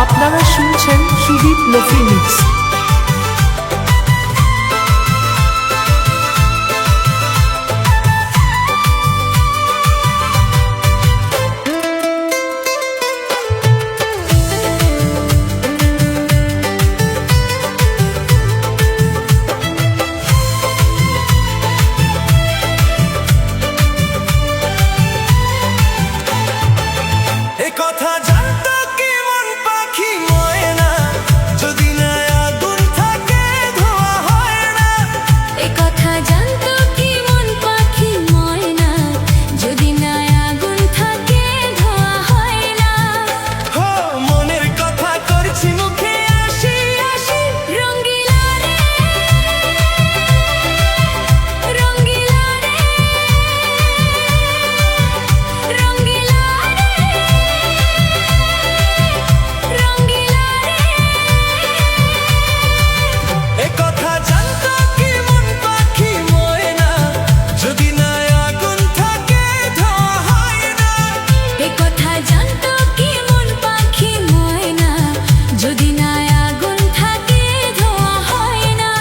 আপনারা শুনছেন Sudip lo-fi mix. কথা জানতো কি মন পাখি ময়না, যদি না আগুন থাকে ধোয়া হয় না। এই কথা জানতো কি মন পাখি ময়না, যদি না আগুন থাকে ধোয়া হয় না। হো মনের কথা করছি মুখে আসি আসি রঙ্গিলা রে, রঙ্গিলা রে, রঙ্গিলা এ কথা জানতো কি মন পাখি ময়না, যদি না আগুন থাকে ধোয়া হয় না। এই কথা জানতো কি মন পাখি ময়না, যদি না আগুন থাকে ধোয়া হয় না।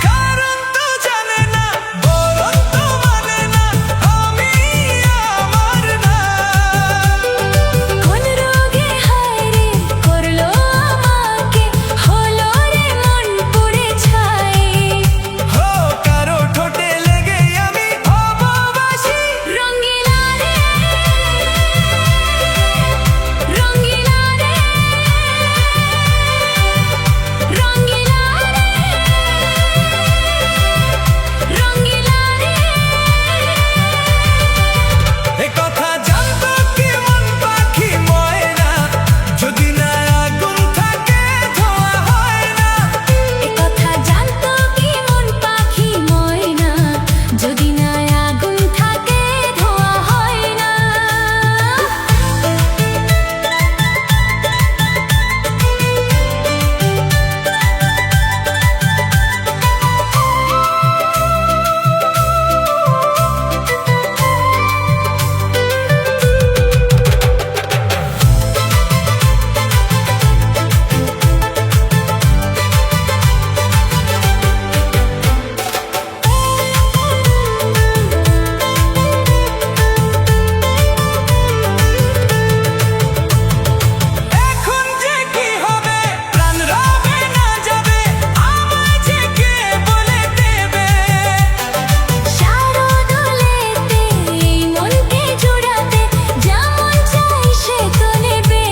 কারণ তো জানে না, বরং তো মানে না, আমি আমার না। কোন রোগে হায় রে করলো আমাকে, হলো রে মন পুড়ে ছাই। হো কারো ঠোঁটে লেগে আমি অববাসী। রঙ্গিলা রে, রঙ্গিলা রে, রঙ্গিলা রে, রঙ্গিলা রে। এ কথা জানতো কি মন পাখি ময়না, যদি না আগুন থাকে ধোয়া হয় না। এ কথা জানতো কি মন পাখি ময়না, যদি না আগুন থাকে ধোয়া হয় না। এখন যে কি হবে, প্রাণ রবে না যাবে, আমায় যে কে বলে দেবে। শারদোলেতে এই মনকে জোড়াতে, যেমন চাই সে তো নেবে।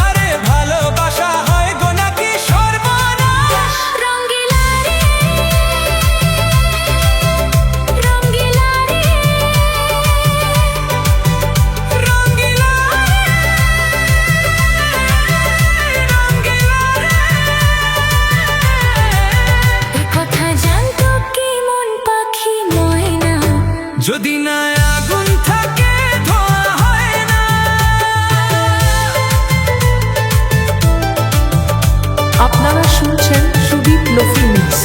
আরে ভালোবাসা হয় গো নাকি সর্বনাশ। রঙ্গিলা রে, রঙ্গিলা রে, রঙ্গিলা এ কথা জানতো কি মন পাখি ময়না, যদি না আগুন থাকে ধোয়া হয় না। আপনারা শুনছেন সুদীপ লোফি মিক্স।